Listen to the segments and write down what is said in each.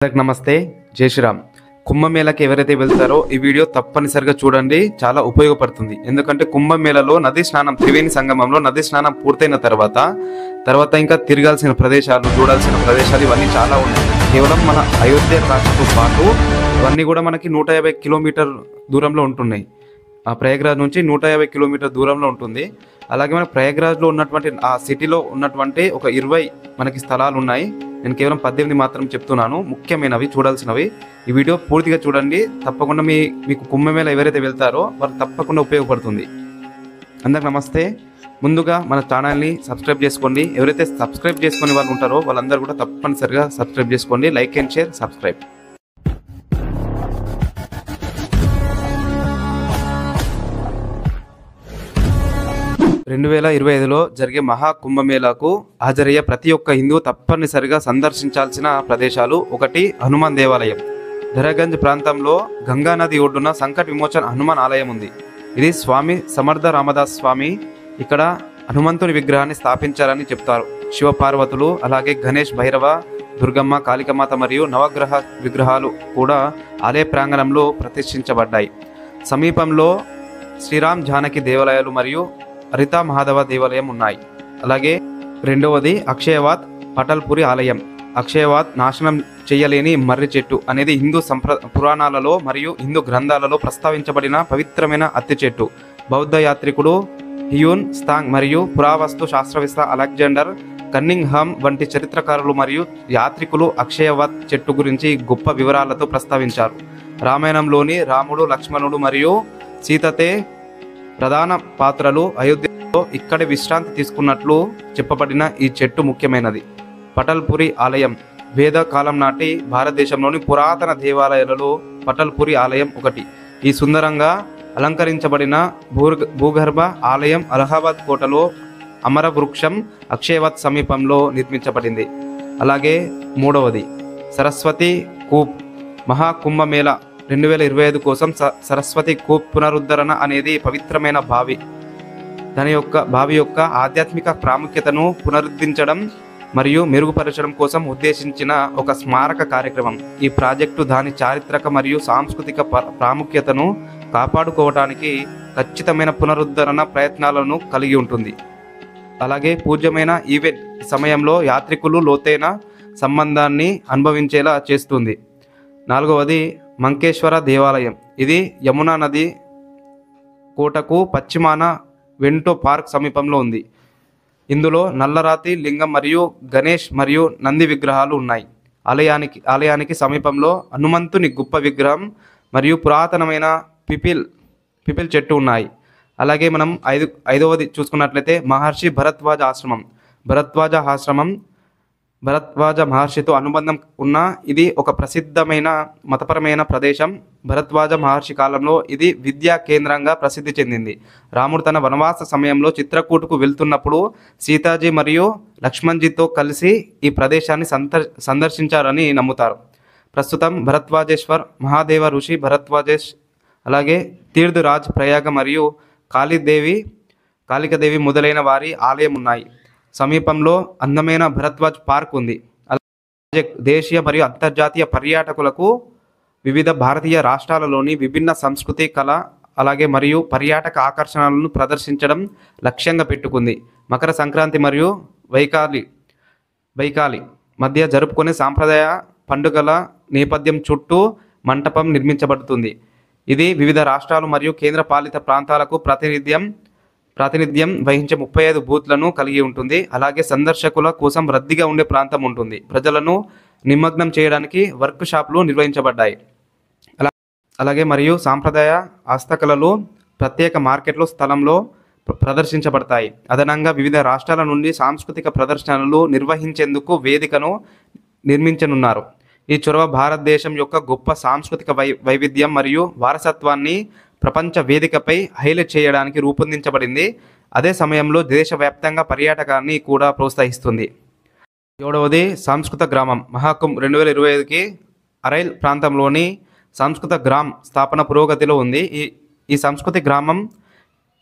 అందరికి నమస్తే, జై శ్రీరామ్. కుంభమేళకి ఎవరైతే వెళ్తారో ఈ వీడియో తప్పనిసరిగా చూడండి, చాలా ఉపయోగపడుతుంది. ఎందుకంటే కుంభమేళలో నదీ స్నానం, త్రివేణి సంగమంలో నదీ స్నానం పూర్తయిన తర్వాత ఇంకా తిరగాల్సిన ప్రదేశాలు, చూడాల్సిన ప్రదేశాలు ఇవన్నీ చాలా ఉన్నాయి. కేవలం మన అయోధ్య రాష్ట్రంతో పాటు ఇవన్నీ కూడా మనకి 150 కిలోమీటర్ దూరంలో ఉంటున్నాయి. ఆ ప్రయాగ్రాజ్ నుంచి 150 కిలోమీటర్ దూరంలో ఉంటుంది. అలాగే మన ప్రయాగ్రాజ్లో ఉన్నటువంటి ఆ సిటీలో ఉన్నటువంటి ఒక 20 మనకి స్థలాలు ఉన్నాయి. నేను కేవలం 18 మాత్రం చెప్తున్నాను, ముఖ్యమైనవి చూడాల్సినవి. ఈ వీడియో పూర్తిగా చూడండి, తప్పకుండా మీకు కుంభమేళ ఎవరైతే వెళ్తారో వారికి తప్పకుండా ఉపయోగపడుతుంది. అందరికి నమస్తే. ముందుగా మన ఛానల్ని సబ్స్క్రైబ్ చేసుకోండి. ఎవరైతే సబ్స్క్రైబ్ చేసుకునే వాళ్ళు ఉంటారో వాళ్ళందరూ కూడా తప్పనిసరిగా సబ్స్క్రైబ్ చేసుకోండి. Like and share, subscribe. 2025లో జరిగే మహాకుంభమేళాకు హాజరయ్యే ప్రతి ఒక్క హిందూ తప్పనిసరిగా సందర్శించాల్సిన ప్రదేశాలు. ఒకటి, హనుమాన్ దేవాలయం. ధరగంజ్ ప్రాంతంలో గంగా నది ఒడ్డున సంకట విమోచన హనుమాన్ ఆలయం ఉంది. ఇది స్వామి సమర్థ రామదాస్ స్వామి ఇక్కడ హనుమంతుని విగ్రహాన్ని స్థాపించారని చెప్తారు. శివపార్వతులు, అలాగే గణేష్, భైరవ, దుర్గమ్మ, కాళికమాత మరియు నవగ్రహ విగ్రహాలు కూడా ఆలయ ప్రాంగణంలో ప్రతిష్ఠించబడ్డాయి. సమీపంలో శ్రీరామ్ జానకి దేవాలయాలు మరియు హరితా మహాదేవ దేవాలయం ఉన్నాయి. అలాగే రెండవది అక్షయవాత్ పటల్పురి ఆలయం. అక్షయవాత్ నాశనం చేయలేని మర్రి చెట్టు అనేది హిందూ పురాణాలలో మరియు హిందూ గ్రంథాలలో ప్రస్తావించబడిన పవిత్రమైన అత్తి చెట్టు. బౌద్ధ యాత్రికుడు హియూన్ స్తాంగ్ మరియు పురావస్తు శాస్త్రవేత్త అలెగ్జాండర్ కన్నింగ్హామ్ వంటి చరిత్రకారులు మరియు యాత్రికులు అక్షయవాత్ చెట్టు గురించి గొప్ప వివరాలతో ప్రస్తావించారు. రామాయణంలోని రాముడు, లక్ష్మణుడు మరియు సీతతే ప్రధాన పాత్రలు అయోధ్యలో ఇక్కడే విశ్రాంతి తీసుకున్నట్లు చెప్పబడిన ఈ చెట్టు ముఖ్యమైనది. పటల్పురి ఆలయం. వేద కాలం నాటి భారతదేశంలోని పురాతన దేవాలయాలలో పటల్పురి ఆలయం ఒకటి. ఈ సుందరంగా అలంకరించబడిన భూగర్భ ఆలయం అలహాబాద్ కోటలో అమరవృక్షం అక్షయవత్ సమీపంలో నిర్మించబడింది. అలాగే మూడవది సరస్వతి కూప్. మహాకుంభమేళ 2025 కోసం సరస్వతి కూప్ పునరుద్ధరణ అనేది పవిత్రమైన బావి యొక్క ఆధ్యాత్మిక ప్రాముఖ్యతను పునరుద్ధరించడం మరియు మెరుగుపరచడం కోసం ఉద్దేశించిన ఒక స్మారక కార్యక్రమం. ఈ ప్రాజెక్టు దాని చారిత్రక మరియు సాంస్కృతిక ప్రాముఖ్యతను కాపాడుకోవడానికి ఖచ్చితమైన పునరుద్ధరణ ప్రయత్నాలను కలిగి ఉంటుంది. అలాగే పూజ్యమైన ఈవెంట్ సమయంలో యాత్రికులు లోతైన సంబంధాన్ని అనుభవించేలా చేస్తుంది. నాలుగవది మంకేశ్వర దేవాలయం. ఇది యమునా నది కోటకు పశ్చిమాన వెంటో పార్క్ సమీపంలో ఉంది. ఇందులో నల్లరాతి లింగం మరియు గణేష్ మరియు నంది విగ్రహాలు ఉన్నాయి. ఆలయానికి సమీపంలో హనుమంతుని గొప్ప విగ్రహం మరియు పురాతనమైన పిపిల్ చెట్టు ఉన్నాయి. అలాగే మనం ఐదవది చూసుకున్నట్లయితే మహర్షి భరద్వాజ మహర్షితో అనుబంధం ఉన్న ఇది ఒక ప్రసిద్ధమైన మతపరమైన ప్రదేశం. భరద్వాజ మహర్షి కాలంలో ఇది విద్యా కేంద్రంగా ప్రసిద్ధి చెందింది. రాముడు తన వనవాస సమయంలో చిత్రకూటకు వెళ్తున్నప్పుడు సీతాజీ మరియు లక్ష్మణ్జీతో కలిసి ఈ ప్రదేశాన్ని సందర్శించారని నమ్ముతారు. ప్రస్తుతం భరద్వాజేశ్వర్, మహాదేవ ఋషి భరద్వాజేష్, అలాగే తీర్థరాజ్, ప్రయాగ మరియు కాళికదేవి మొదలైన వారి ఆలయం ఉన్నాయి. సమీపంలో అందమైన భరద్వాజ్ పార్క్ ఉంది. అలాగే దేశీయ మరియు అంతర్జాతీయ పర్యాటకులకు వివిధ భారతీయ రాష్ట్రాలలోని విభిన్న సంస్కృతి, కళ, అలాగే మరియు పర్యాటక ఆకర్షణలను ప్రదర్శించడం లక్ష్యంగా పెట్టుకుంది. మకర సంక్రాంతి మరియు వైకాలి మధ్య జరుపుకునే సాంప్రదాయ పండుగల నేపథ్యం చుట్టూ మంటపం నిర్మించబడుతుంది. ఇది వివిధ రాష్ట్రాలు మరియు కేంద్ర పాలిత ప్రాంతాలకు ప్రాతినిధ్యం వహించే 35 బూత్లను కలిగి ఉంటుంది. అలాగే సందర్శకుల కోసం రద్దీగా ఉండే ప్రాంతం ఉంటుంది. ప్రజలను నిమగ్నం చేయడానికి వర్క్ షాప్లు నిర్వహించబడ్డాయి. అలాగే మరియు సాంప్రదాయ హస్తకళలు ప్రత్యేక మార్కెట్లో స్థలంలో ప్రదర్శించబడతాయి. అదనంగా వివిధ రాష్ట్రాల నుండి సాంస్కృతిక ప్రదర్శనలు నిర్వహించేందుకు వేదికను నిర్మించనున్నారు. ఈ చొరవ భారతదేశం యొక్క గొప్ప సాంస్కృతిక వైవిధ్యం మరియు వారసత్వాన్ని ప్రపంచ వేదికపై హైలైట్ చేయడానికి రూపొందించబడింది. అదే సమయంలో దేశవ్యాప్తంగా పర్యాటకాన్ని కూడా ప్రోత్సహిస్తుంది. ఏడవది సంస్కృత గ్రామం. మహాకుంభ్ 2025కి అరైల్ ప్రాంతంలోని సంస్కృత గ్రామ్ స్థాపన పురోగతిలో ఉంది. ఈ సంస్కృతి గ్రామం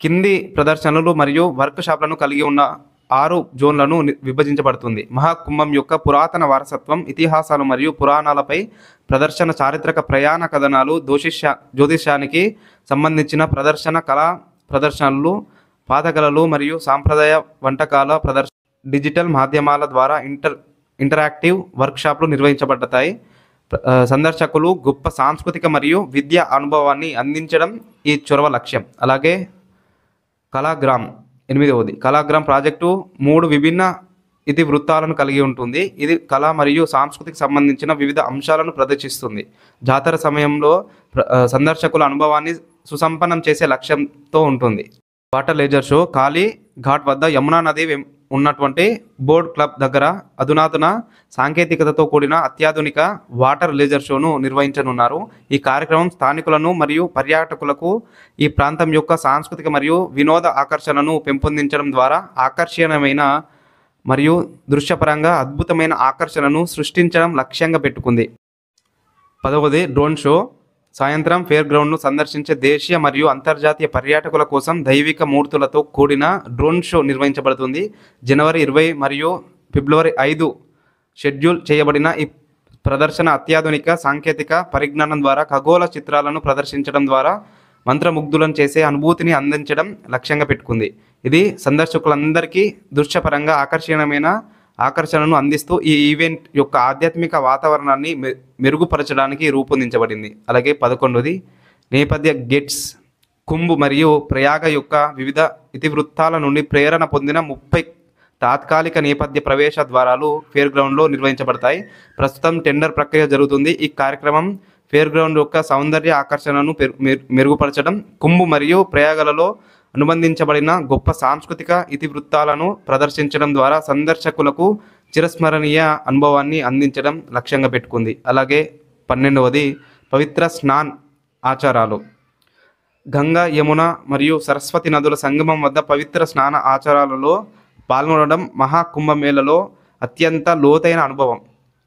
కింది ప్రదర్శనలు మరియు వర్క్ షాప్లను కలిగి ఉన్న 6 జోన్లను విభజించబడుతుంది. మహాకుంభం యొక్క పురాతన వారసత్వం, ఇతిహాసాలు మరియు పురాణాలపై ప్రదర్శన, చారిత్రక ప్రయాణ కథనాలు, జ్యోతిష్యానికి సంబంధించిన ప్రదర్శన, కళా ప్రదర్శనలు, పాతకళలు మరియు సాంప్రదాయ వంటకాల ప్రదర్శన, డిజిటల్ మాధ్యమాల ద్వారా ఇంటరాక్టివ్ వర్క్షాప్లు నిర్వహించబడతాయి. సందర్శకులు గొప్ప సాంస్కృతిక మరియు విద్యా అనుభవాన్ని అందించడం ఈ చొరవ లక్ష్యం. అలాగే కళాగ్రామ్ 8వది. కళాగ్రామ్ ప్రాజెక్టు 3 విభిన్న ఇతివృత్తాలను కలిగి ఉంటుంది. ఇది కళ మరియు సంస్కృతికి సంబంధించిన వివిధ అంశాలను ప్రదర్శిస్తుంది. జాతర సమయంలో సందర్శకుల అనుభవాన్ని సుసంపన్నం చేసే లక్ష్యంతో ఉంటుంది. వాటర్ లేజర్ షో కాళీ ఘాట్ వద్ద యమునా నది ఉన్నటువంటి బోర్డ్ క్లబ్ దగ్గర అధునాతన సాంకేతికతతో కూడిన అత్యాధునిక వాటర్ లేజర్ షోను నిర్వహించనున్నారు. ఈ కార్యక్రమం స్థానికులను మరియు పర్యాటకులకు ఈ ప్రాంతం యొక్క సాంస్కృతిక మరియు వినోద ఆకర్షణను పెంపొందించడం ద్వారా ఆకర్షణీయమైన మరియు దృశ్యపరంగా అద్భుతమైన ఆకర్షణను సృష్టించడం లక్ష్యంగా పెట్టుకుంది. 10వది డ్రోన్ షో. సాయంత్రం ఫేర్ గ్రౌండ్ను సందర్శించే దేశీయ మరియు అంతర్జాతీయ పర్యాటకుల కోసం దైవిక మూర్తులతో కూడిన డ్రోన్ షో నిర్వహించబడుతుంది. జనవరి 20 మరియు ఫిబ్రవరి 5 షెడ్యూల్ చేయబడిన ఈ ప్రదర్శన అత్యాధునిక సాంకేతిక పరిజ్ఞానం ద్వారా ఖగోళ చిత్రాలను ప్రదర్శించడం ద్వారా మంత్రముగ్ధులను చేసే అనుభూతిని అందించడం లక్ష్యంగా పెట్టుకుంది. ఇది సందర్శకులందరికీ దృశ్యపరంగా ఆకర్షణను అందిస్తూ ఈ ఈవెంట్ యొక్క ఆధ్యాత్మిక వాతావరణాన్ని మెరుగుపరచడానికి రూపొందించబడింది. అలాగే 11వది నేపథ్య గేట్స్. కుంభ్ మరియు ప్రయాగ యొక్క వివిధ ఇతివృత్తాల నుండి ప్రేరణ పొందిన 30 తాత్కాలిక నేపథ్య ప్రవేశ ద్వారాలు ఫేర్ గ్రౌండ్లో నిర్వహించబడతాయి. ప్రస్తుతం టెండర్ ప్రక్రియ జరుగుతుంది. ఈ కార్యక్రమం ఫేర్ గ్రౌండ్ యొక్క సౌందర్య ఆకర్షణను మెరుగుపరచడం, కుంభ్ మరియు ప్రయాగలలో అనుబంధించబడిన గొప్ప సాంస్కృతిక ఇతివృత్తాలను ప్రదర్శించడం ద్వారా సందర్శకులకు చిరస్మరణీయ అనుభవాన్ని అందించడం లక్ష్యంగా పెట్టుకుంది. అలాగే 12వది పవిత్ర స్నాన్ ఆచారాలు. గంగా, యమున మరియు సరస్వతి నదుల సంగమం వద్ద పవిత్ర స్నాన ఆచారాలలో పాల్గొనడం మహాకుంభమేళలో అత్యంత లోతైన అనుభవం.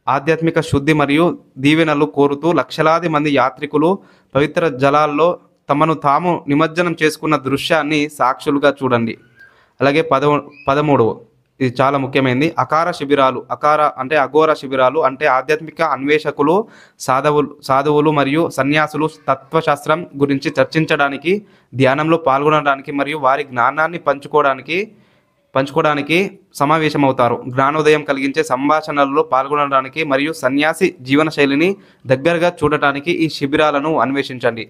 ఆధ్యాత్మిక శుద్ధి మరియు దీవెనలు కోరుతూ లక్షలాది మంది యాత్రికులు పవిత్ర జలాల్లో తమను తాము నిమజ్జనం చేసుకున్న దృశ్యాన్ని సాక్షులుగా చూడండి. అలాగే 13వ, ఇది చాలా ముఖ్యమైనది, అఘోర శిబిరాలు అంటే ఆధ్యాత్మిక అన్వేషకులు, సాధువులు మరియు సన్యాసులు తత్వశాస్త్రం గురించి చర్చించడానికి, ధ్యానంలో పాల్గొనడానికి మరియు వారి జ్ఞానాన్ని పంచుకోవడానికి సమావేశమవుతారు. జ్ఞానోదయం కలిగించే సంభాషణలలో పాల్గొనడానికి మరియు సన్యాసి జీవనశైలిని దగ్గరగా చూడటానికి ఈ శిబిరాలను అన్వేషించండి.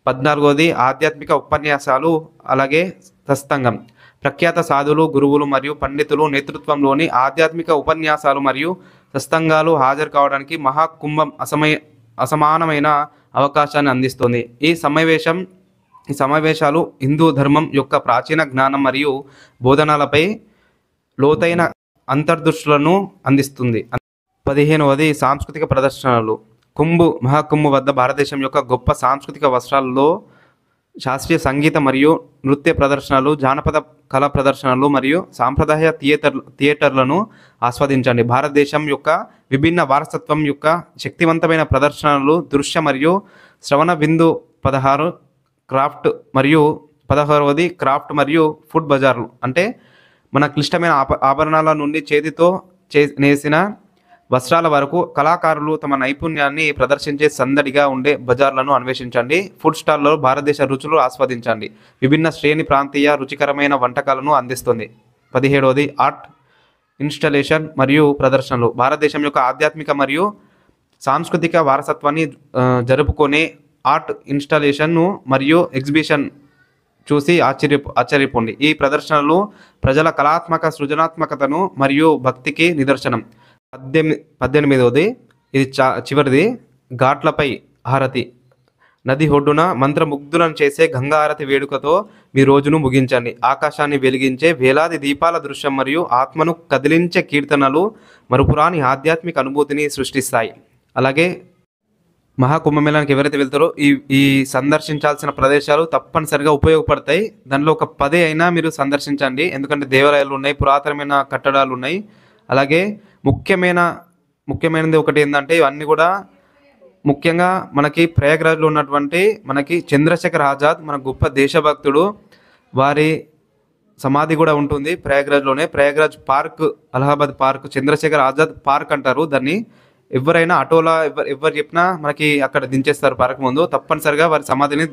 14వది ఆధ్యాత్మిక ఉపన్యాసాలు. అలాగే సత్సంగం. ప్రఖ్యాత సాధువులు, గురువులు మరియు పండితులు నేతృత్వంలోని ఆధ్యాత్మిక ఉపన్యాసాలు మరియు సత్సంగాలు హాజరు కావడానికి మహాకుంభం అసమానమైన అవకాశాన్ని అందిస్తుంది. ఈ సమావేశాలు హిందూ ధర్మం యొక్క ప్రాచీన జ్ఞానం మరియు బోధనలపై లోతైన అంతర్దృష్టులను అందిస్తుంది. 15వది సాంస్కృతిక ప్రదర్శనలు. మహాకుంభ్ వద్ద భారతదేశం యొక్క గొప్ప సాంస్కృతిక వస్త్రాలలో శాస్త్రీయ సంగీత మరియు నృత్య ప్రదర్శనలు, జానపద కళా ప్రదర్శనలు మరియు సాంప్రదాయ థియేటర్లను ఆస్వాదించండి. భారతదేశం యొక్క విభిన్న వారసత్వం యొక్క శక్తివంతమైన ప్రదర్శనలు, దృశ్య మరియు శ్రవణ బిందు. 16వది క్రాఫ్ట్ మరియు ఫుడ్ బజార్లు అంటే మన క్లిష్టమైన ఆభరణాల నుండి చేతితో నేసిన వస్త్రాల వరకు కళాకారులు తమ నైపుణ్యాన్ని ప్రదర్శించే సందడిగా ఉండే బజార్లను అన్వేషించండి. ఫుడ్ స్టాల్లో భారతదేశ రుచులు ఆస్వాదించండి. విభిన్న శ్రేణి ప్రాంతీయ రుచికరమైన వంటకాలను అందిస్తుంది. 17వది ఆర్ట్ ఇన్స్టలేషన్ మరియు ప్రదర్శనలు. భారతదేశం యొక్క ఆధ్యాత్మిక మరియు సాంస్కృతిక వారసత్వాన్ని జరుపుకునే ఆర్ట్ ఇన్స్టాలేషన్ను మరియు ఎగ్జిబిషన్ చూసి ఆశ్చర్యపోండి. ఈ ప్రదర్శనలు ప్రజల కళాత్మక సృజనాత్మకతను మరియు భక్తికి నిదర్శనం. 18వది, ఇది చివరిది, ఘాట్లపై హారతి. నది ఒడ్డున మంత్రముగ్ధులను చేసే గంగా హారతి వేడుకతో మీ రోజును ముగించండి. ఆకాశాన్ని వెలిగించే వేలాది దీపాల దృశ్యం మరియు ఆత్మను కదిలించే కీర్తనలు మరుపురాని ఆధ్యాత్మిక అనుభూతిని సృష్టిస్తాయి. అలాగే మహాకుంభమేళానికి ఎవరైతే వెళ్తారో ఈ సందర్శించాల్సిన ప్రదేశాలు తప్పనిసరిగా ఉపయోగపడతాయి. దానిలో ఒక 10 అయినా మీరు సందర్శించండి. ఎందుకంటే దేవాలయాలు ఉన్నాయి, పురాతనమైన కట్టడాలు ఉన్నాయి. అలాగే ముఖ్యమైనది ఒకటి ఏంటంటే ఇవన్నీ కూడా ముఖ్యంగా మనకి ప్రయాగ్రాజ్లో ఉన్నటువంటి మనకి చంద్రశేఖర్ ఆజాద్, మన గొప్ప దేశభక్తుడు, వారి సమాధి కూడా ఉంటుంది ప్రయాగ్రాజ్లోనే. Prayagraj park, Allahabad park, Chandrashekhar Azad park అంటారు దాన్ని. ఎవరైనా ఆటోలా ఎవరు చెప్పినా మనకి అక్కడ దించేస్తారు పార్క్ ముందు. తప్పనిసరిగా వారి సమాధిని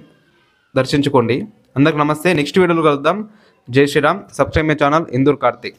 దర్శించుకోండి. అందరికి నమస్తే. నెక్స్ట్ వీడియోలో కలుద్దాం. Jai Shriram. Subscribe my channel Indur Karthik.